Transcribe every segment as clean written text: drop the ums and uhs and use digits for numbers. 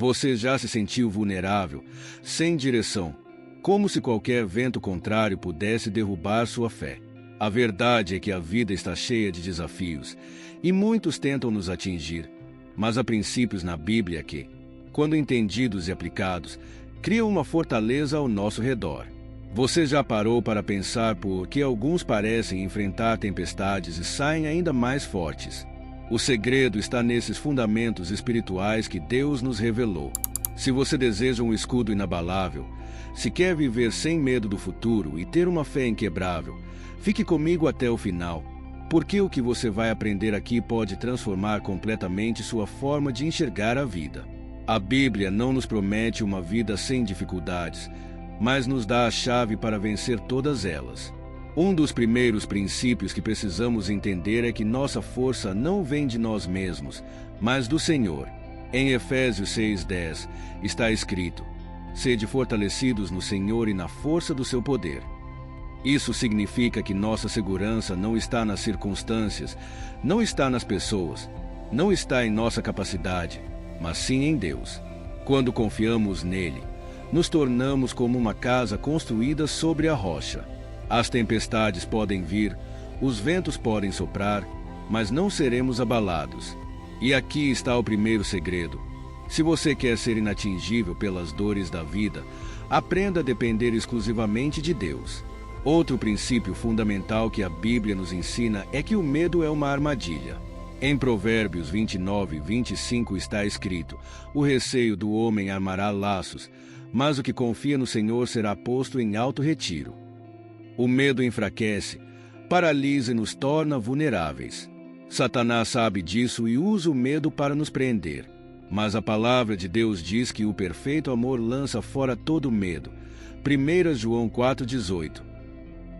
Você já se sentiu vulnerável, sem direção, como se qualquer vento contrário pudesse derrubar sua fé? A verdade é que a vida está cheia de desafios, e muitos tentam nos atingir, mas há princípios na Bíblia que, quando entendidos e aplicados, criam uma fortaleza ao nosso redor. Você já parou para pensar por que alguns parecem enfrentar tempestades e saem ainda mais fortes? O segredo está nesses fundamentos espirituais que Deus nos revelou. Se você deseja um escudo inabalável, se quer viver sem medo do futuro e ter uma fé inquebrável, fique comigo até o final, porque o que você vai aprender aqui pode transformar completamente sua forma de enxergar a vida. A Bíblia não nos promete uma vida sem dificuldades, mas nos dá a chave para vencer todas elas. Um dos primeiros princípios que precisamos entender é que nossa força não vem de nós mesmos, mas do Senhor. Em Efésios 6:10 está escrito: "Sede fortalecidos no Senhor e na força do seu poder." Isso significa que nossa segurança não está nas circunstâncias, não está nas pessoas, não está em nossa capacidade, mas sim em Deus. Quando confiamos nele, nos tornamos como uma casa construída sobre a rocha. As tempestades podem vir, os ventos podem soprar, mas não seremos abalados. E aqui está o primeiro segredo. Se você quer ser inatingível pelas dores da vida, aprenda a depender exclusivamente de Deus. Outro princípio fundamental que a Bíblia nos ensina é que o medo é uma armadilha. Em Provérbios 29:25 está escrito: "O receio do homem armará laços, mas o que confia no Senhor será posto em alto retiro." O medo enfraquece, paralisa e nos torna vulneráveis. Satanás sabe disso e usa o medo para nos prender. Mas a palavra de Deus diz que o perfeito amor lança fora todo medo. 1 João 4:18.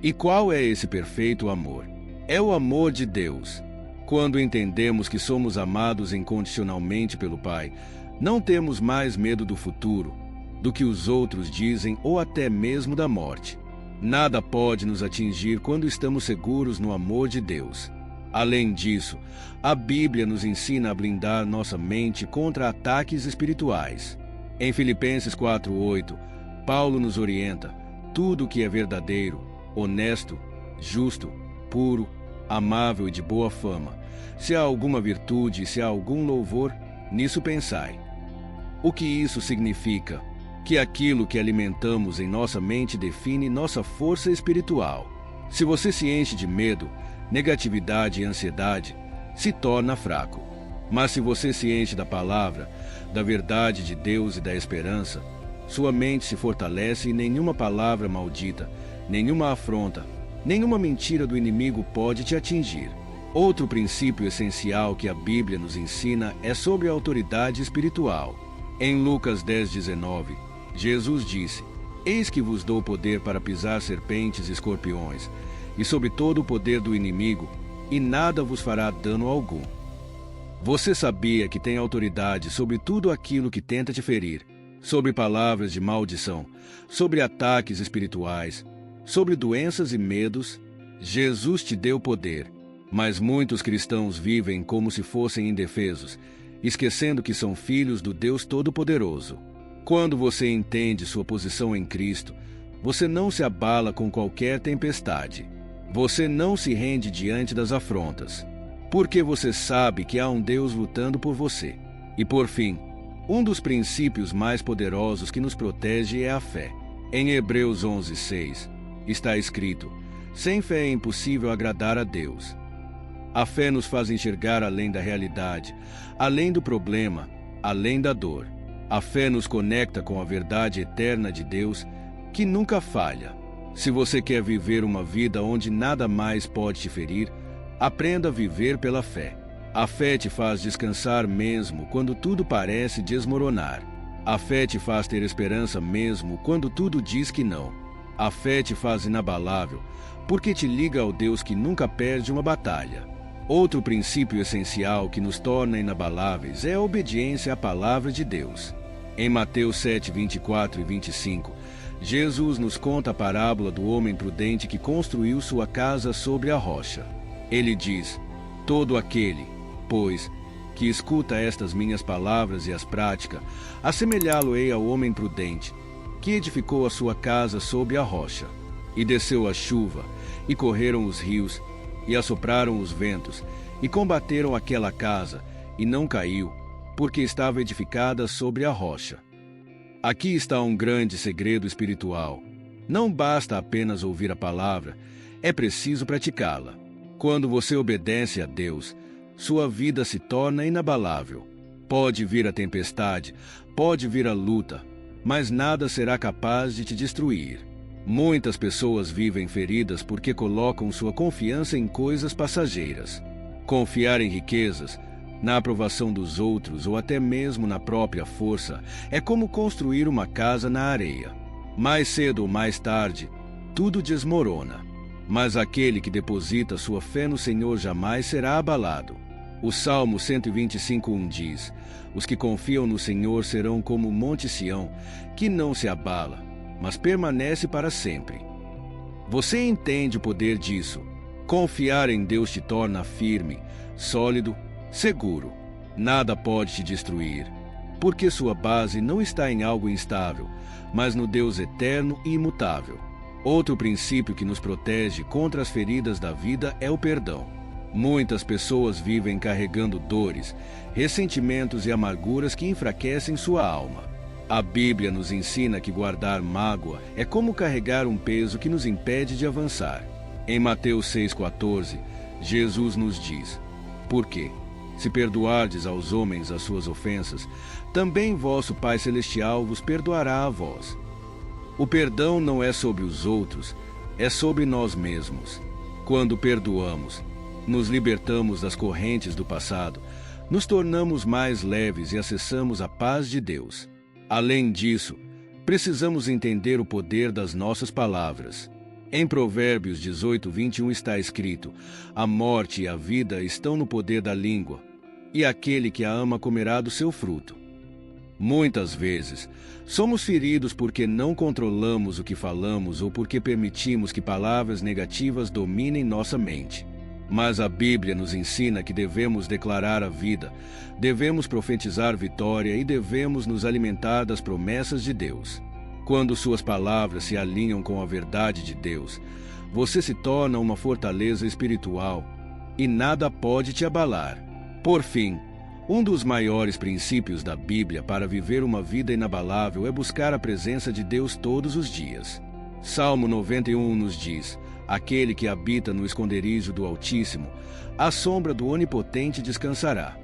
E qual é esse perfeito amor? É o amor de Deus. Quando entendemos que somos amados incondicionalmente pelo Pai, não temos mais medo do futuro, do que os outros dizem ou até mesmo da morte. Nada pode nos atingir quando estamos seguros no amor de Deus. Além disso, a Bíblia nos ensina a blindar nossa mente contra ataques espirituais. Em Filipenses 4:8, Paulo nos orienta: "Tudo o que é verdadeiro, honesto, justo, puro, amável e de boa fama, se há alguma virtude e se há algum louvor, nisso pensai." O que isso significa? Que aquilo que alimentamos em nossa mente define nossa força espiritual. Se você se enche de medo, negatividade e ansiedade, se torna fraco. Mas se você se enche da palavra, da verdade de Deus e da esperança, sua mente se fortalece e nenhuma palavra maldita, nenhuma afronta, nenhuma mentira do inimigo pode te atingir. Outro princípio essencial que a Bíblia nos ensina é sobre a autoridade espiritual. Em Lucas 10:19, Jesus disse: "Eis que vos dou poder para pisar serpentes e escorpiões, e sobre todo o poder do inimigo, e nada vos fará dano algum." Você sabia que tem autoridade sobre tudo aquilo que tenta te ferir, sobre palavras de maldição, sobre ataques espirituais, sobre doenças e medos? Jesus te deu poder, mas muitos cristãos vivem como se fossem indefesos, esquecendo que são filhos do Deus Todo-Poderoso. Quando você entende sua posição em Cristo, você não se abala com qualquer tempestade. Você não se rende diante das afrontas, porque você sabe que há um Deus lutando por você. E por fim, um dos princípios mais poderosos que nos protege é a fé. Em Hebreus 11:6 está escrito: "Sem fé é impossível agradar a Deus." A fé nos faz enxergar além da realidade, além do problema, além da dor. A fé nos conecta com a verdade eterna de Deus, que nunca falha. Se você quer viver uma vida onde nada mais pode te ferir, aprenda a viver pela fé. A fé te faz descansar mesmo quando tudo parece desmoronar. A fé te faz ter esperança mesmo quando tudo diz que não. A fé te faz inabalável, porque te liga ao Deus que nunca perde uma batalha. Outro princípio essencial que nos torna inabaláveis é a obediência à palavra de Deus. Em Mateus 7:24 e 25, Jesus nos conta a parábola do homem prudente que construiu sua casa sobre a rocha. Ele diz: "Todo aquele, pois, que escuta estas minhas palavras e as pratica, assemelhá-lo-ei ao homem prudente, que edificou a sua casa sobre a rocha. E desceu a chuva, e correram os rios, e assopraram os ventos, e combateram aquela casa, e não caiu, porque estava edificada sobre a rocha. Aqui está um grande segredo espiritual. Não basta apenas ouvir a palavra, é preciso praticá-la. Quando você obedece a Deus, sua vida se torna inabalável. Pode vir a tempestade, pode vir a luta, mas nada será capaz de te destruir. Muitas pessoas vivem feridas porque colocam sua confiança em coisas passageiras. Confiar em riquezas, na aprovação dos outros ou até mesmo na própria força é como construir uma casa na areia. Mais cedo ou mais tarde, tudo desmorona. Mas aquele que deposita sua fé no Senhor jamais será abalado. O Salmo 125:1 diz: os que confiam no Senhor serão como o monte Sião, que não se abala, mas permanece para sempre. Você entende o poder disso? Confiar em Deus te torna firme, sólido, seguro. Nada pode te destruir, porque sua base não está em algo instável, mas no Deus eterno e imutável. Outro princípio que nos protege contra as feridas da vida é o perdão. Muitas pessoas vivem carregando dores, ressentimentos e amarguras que enfraquecem sua alma. A Bíblia nos ensina que guardar mágoa é como carregar um peso que nos impede de avançar. Em Mateus 6,14, Jesus nos diz: porque, se perdoardes aos homens as suas ofensas, também vosso Pai Celestial vos perdoará a vós. O perdão não é sobre os outros, é sobre nós mesmos. Quando perdoamos, nos libertamos das correntes do passado, nos tornamos mais leves e acessamos a paz de Deus. Além disso, precisamos entender o poder das nossas palavras. Em Provérbios 18:21 está escrito: a morte e a vida estão no poder da língua, e aquele que a ama comerá do seu fruto. Muitas vezes, somos feridos porque não controlamos o que falamos ou porque permitimos que palavras negativas dominem nossa mente. Mas a Bíblia nos ensina que devemos declarar a vida, devemos profetizar vitória e devemos nos alimentar das promessas de Deus. Quando suas palavras se alinham com a verdade de Deus, você se torna uma fortaleza espiritual e nada pode te abalar. Por fim, um dos maiores princípios da Bíblia para viver uma vida inabalável é buscar a presença de Deus todos os dias. Salmo 91 nos diz: aquele que habita no esconderijo do Altíssimo, à sombra do Onipotente descansará.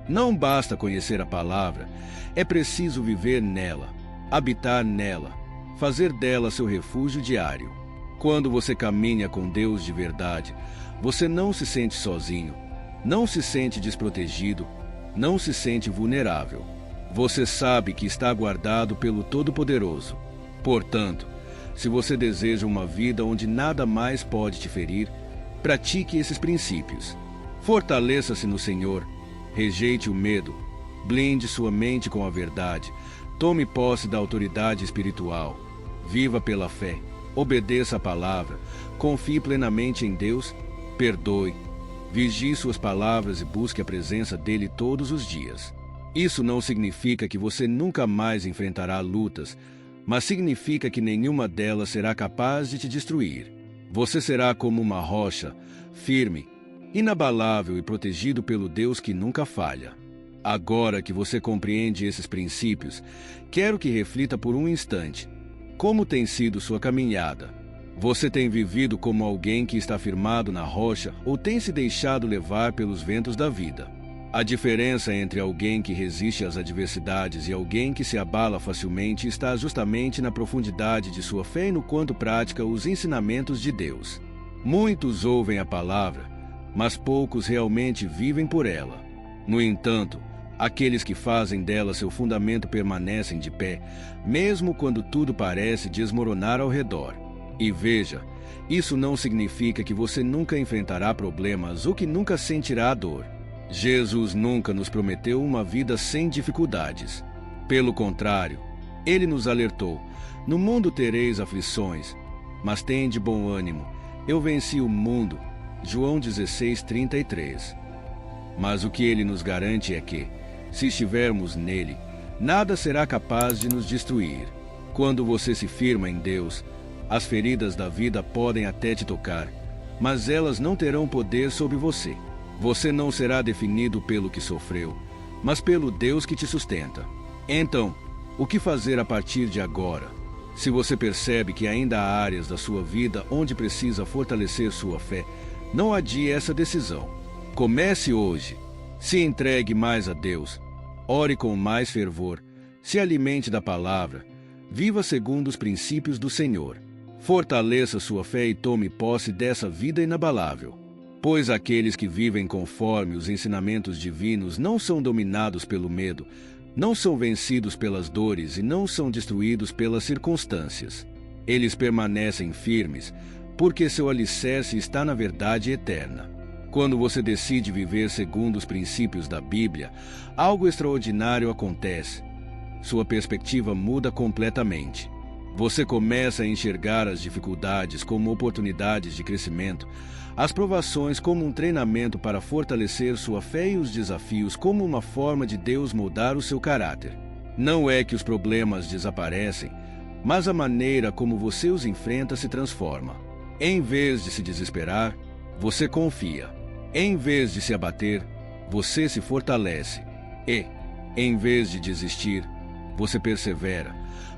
Não basta conhecer a palavra, é preciso viver nela, habitar nela, fazer dela seu refúgio diário. Quando você caminha com Deus de verdade, você não se sente sozinho, não se sente desprotegido, não se sente vulnerável. Você sabe que está guardado pelo Todo-Poderoso. Portanto, se você deseja uma vida onde nada mais pode te ferir, pratique esses princípios. Fortaleça-se no Senhor, rejeite o medo, blinde sua mente com a verdade, tome posse da autoridade espiritual, viva pela fé, obedeça a palavra, confie plenamente em Deus, perdoe, vigie suas palavras e busque a presença dele todos os dias. Isso não significa que você nunca mais enfrentará lutas, mas significa que nenhuma delas será capaz de te destruir. Você será como uma rocha, firme, inabalável e protegido pelo Deus que nunca falha. Agora que você compreende esses princípios, quero que reflita por um instante. Como tem sido sua caminhada? Você tem vivido como alguém que está firmado na rocha ou tem se deixado levar pelos ventos da vida? A diferença entre alguém que resiste às adversidades e alguém que se abala facilmente está justamente na profundidade de sua fé e no quanto pratica os ensinamentos de Deus. Muitos ouvem a palavra, mas poucos realmente vivem por ela. No entanto, aqueles que fazem dela seu fundamento permanecem de pé, mesmo quando tudo parece desmoronar ao redor. E veja, isso não significa que você nunca enfrentará problemas ou que nunca sentirá dor. Jesus nunca nos prometeu uma vida sem dificuldades. Pelo contrário, ele nos alertou: no mundo tereis aflições, mas tende bom ânimo, eu venci o mundo. João 16:33. Mas o que ele nos garante é que, se estivermos nele, nada será capaz de nos destruir. Quando você se firma em Deus, as feridas da vida podem até te tocar, mas elas não terão poder sobre você. Você não será definido pelo que sofreu, mas pelo Deus que te sustenta. Então, o que fazer a partir de agora? Se você percebe que ainda há áreas da sua vida onde precisa fortalecer sua fé, não adie essa decisão. Comece hoje. Se entregue mais a Deus. Ore com mais fervor. Se alimente da palavra. Viva segundo os princípios do Senhor. Fortaleça sua fé e tome posse dessa vida inabalável. Pois aqueles que vivem conforme os ensinamentos divinos não são dominados pelo medo, não são vencidos pelas dores e não são destruídos pelas circunstâncias. Eles permanecem firmes, porque seu alicerce está na verdade eterna. Quando você decide viver segundo os princípios da Bíblia, algo extraordinário acontece. Sua perspectiva muda completamente. Você começa a enxergar as dificuldades como oportunidades de crescimento, as provações como um treinamento para fortalecer sua fé e os desafios como uma forma de Deus moldar o seu caráter. Não é que os problemas desaparecem, mas a maneira como você os enfrenta se transforma. Em vez de se desesperar, você confia. Em vez de se abater, você se fortalece. E, em vez de desistir, você persevera,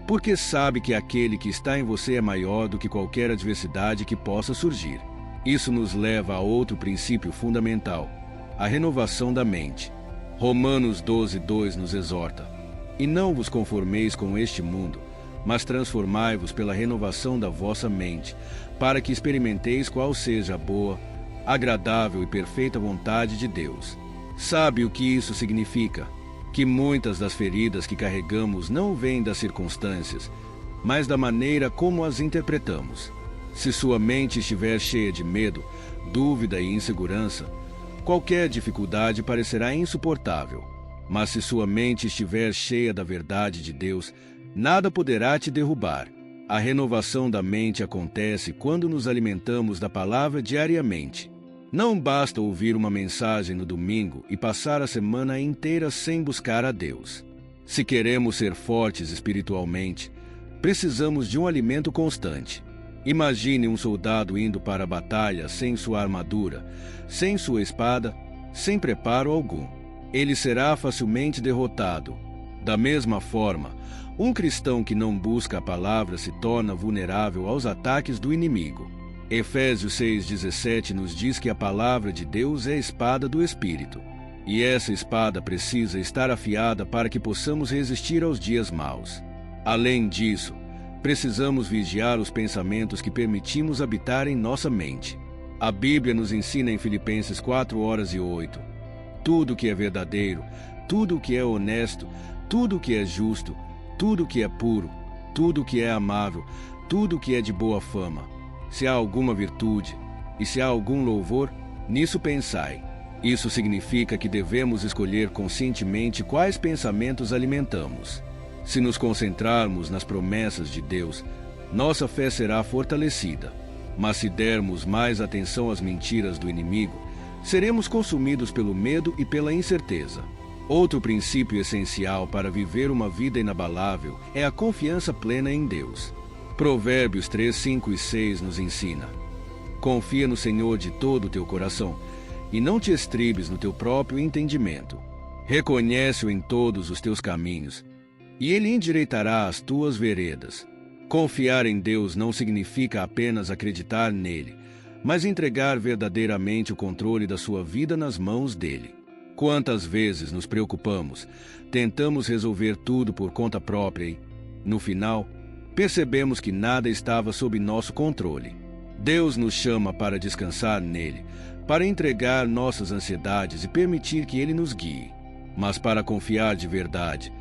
porque sabe que aquele que está em você é maior do que qualquer adversidade que possa surgir. Isso nos leva a outro princípio fundamental, a renovação da mente. Romanos 12:2 nos exorta: E não vos conformeis com este mundo, mas transformai-vos pela renovação da vossa mente, para que experimenteis qual seja a boa, agradável e perfeita vontade de Deus. Sabe o que isso significa? Que muitas das feridas que carregamos não vêm das circunstâncias, mas da maneira como as interpretamos. Se sua mente estiver cheia de medo, dúvida e insegurança, qualquer dificuldade parecerá insuportável. Mas se sua mente estiver cheia da verdade de Deus, nada poderá te derrubar. A renovação da mente acontece quando nos alimentamos da palavra diariamente. Não basta ouvir uma mensagem no domingo e passar a semana inteira sem buscar a Deus. Se queremos ser fortes espiritualmente, precisamos de um alimento constante. Imagine um soldado indo para a batalha sem sua armadura, sem sua espada, sem preparo algum. Ele será facilmente derrotado. Da mesma forma, um cristão que não busca a palavra se torna vulnerável aos ataques do inimigo. Efésios 6,17 nos diz que a palavra de Deus é a espada do Espírito. E essa espada precisa estar afiada para que possamos resistir aos dias maus. Além disso, precisamos vigiar os pensamentos que permitimos habitar em nossa mente. A Bíblia nos ensina em Filipenses 4:8: Tudo que é verdadeiro, tudo que é honesto, tudo que é justo, tudo que é puro, tudo que é amável, tudo que é de boa fama. Se há alguma virtude e se há algum louvor, nisso pensai. Isso significa que devemos escolher conscientemente quais pensamentos alimentamos. Se nos concentrarmos nas promessas de Deus, nossa fé será fortalecida. Mas se dermos mais atenção às mentiras do inimigo, seremos consumidos pelo medo e pela incerteza. Outro princípio essencial para viver uma vida inabalável é a confiança plena em Deus. Provérbios 3:5 e 6 nos ensina: Confia no Senhor de todo o teu coração, e não te estribes no teu próprio entendimento. Reconhece-o em todos os teus caminhos, e ele endireitará as tuas veredas. Confiar em Deus não significa apenas acreditar nele, mas entregar verdadeiramente o controle da sua vida nas mãos dele. Quantas vezes nos preocupamos, tentamos resolver tudo por conta própria e, no final, percebemos que nada estava sob nosso controle. Deus nos chama para descansar nele, para entregar nossas ansiedades e permitir que ele nos guie. Mas para confiar de verdade,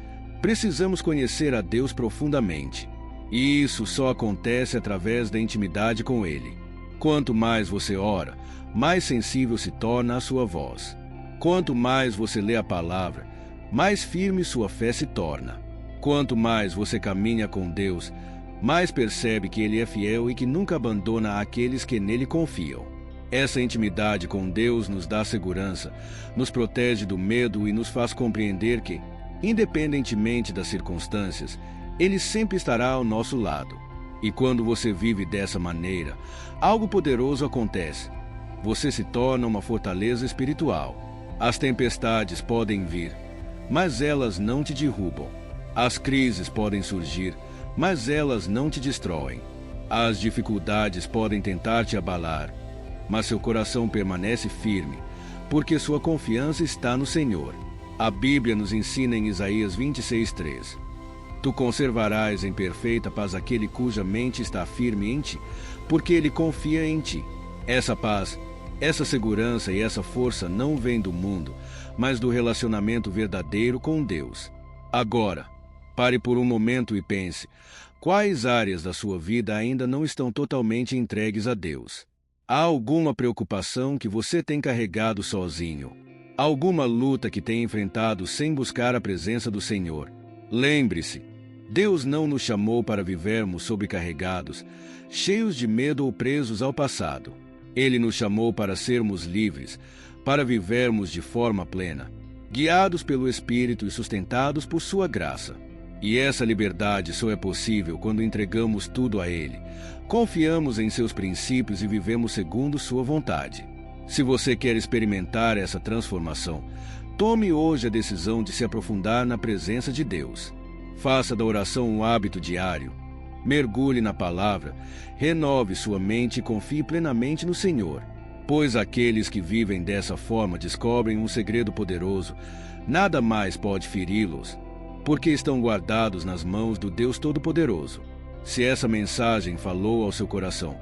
precisamos conhecer a Deus profundamente. E isso só acontece através da intimidade com ele. Quanto mais você ora, mais sensível se torna a sua voz. Quanto mais você lê a palavra, mais firme sua fé se torna. Quanto mais você caminha com Deus, mais percebe que ele é fiel e que nunca abandona aqueles que nele confiam. Essa intimidade com Deus nos dá segurança, nos protege do medo e nos faz compreender que, independentemente das circunstâncias, Ele sempre estará ao nosso lado. E quando você vive dessa maneira, algo poderoso acontece. Você se torna uma fortaleza espiritual. As tempestades podem vir, mas elas não te derrubam. As crises podem surgir, mas elas não te destroem. As dificuldades podem tentar te abalar, mas seu coração permanece firme, porque sua confiança está no Senhor. A Bíblia nos ensina em Isaías 26:3. Tu conservarás em perfeita paz aquele cuja mente está firme em ti, porque ele confia em ti. Essa paz, essa segurança e essa força não vêm do mundo, mas do relacionamento verdadeiro com Deus. Agora, pare por um momento e pense, quais áreas da sua vida ainda não estão totalmente entregues a Deus? Há alguma preocupação que você tem carregado sozinho? Alguma luta que tem enfrentado sem buscar a presença do Senhor? Lembre-se, Deus não nos chamou para vivermos sobrecarregados, cheios de medo ou presos ao passado. Ele nos chamou para sermos livres, para vivermos de forma plena, guiados pelo Espírito e sustentados por sua graça. E essa liberdade só é possível quando entregamos tudo a Ele, confiamos em seus princípios e vivemos segundo sua vontade. Se você quer experimentar essa transformação, tome hoje a decisão de se aprofundar na presença de Deus. Faça da oração um hábito diário. Mergulhe na palavra, renove sua mente e confie plenamente no Senhor. Pois aqueles que vivem dessa forma descobrem um segredo poderoso. Nada mais pode feri-los, porque estão guardados nas mãos do Deus Todo-Poderoso. Se essa mensagem falou ao seu coração,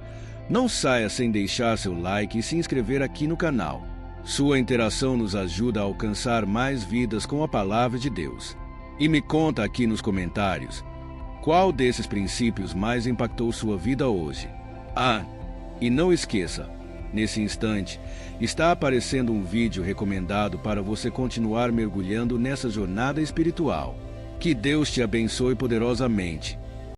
não saia sem deixar seu like e se inscrever aqui no canal. Sua interação nos ajuda a alcançar mais vidas com a palavra de Deus. E me conta aqui nos comentários, qual desses princípios mais impactou sua vida hoje? E não esqueça, nesse instante, está aparecendo um vídeo recomendado para você continuar mergulhando nessa jornada espiritual. Que Deus te abençoe poderosamente.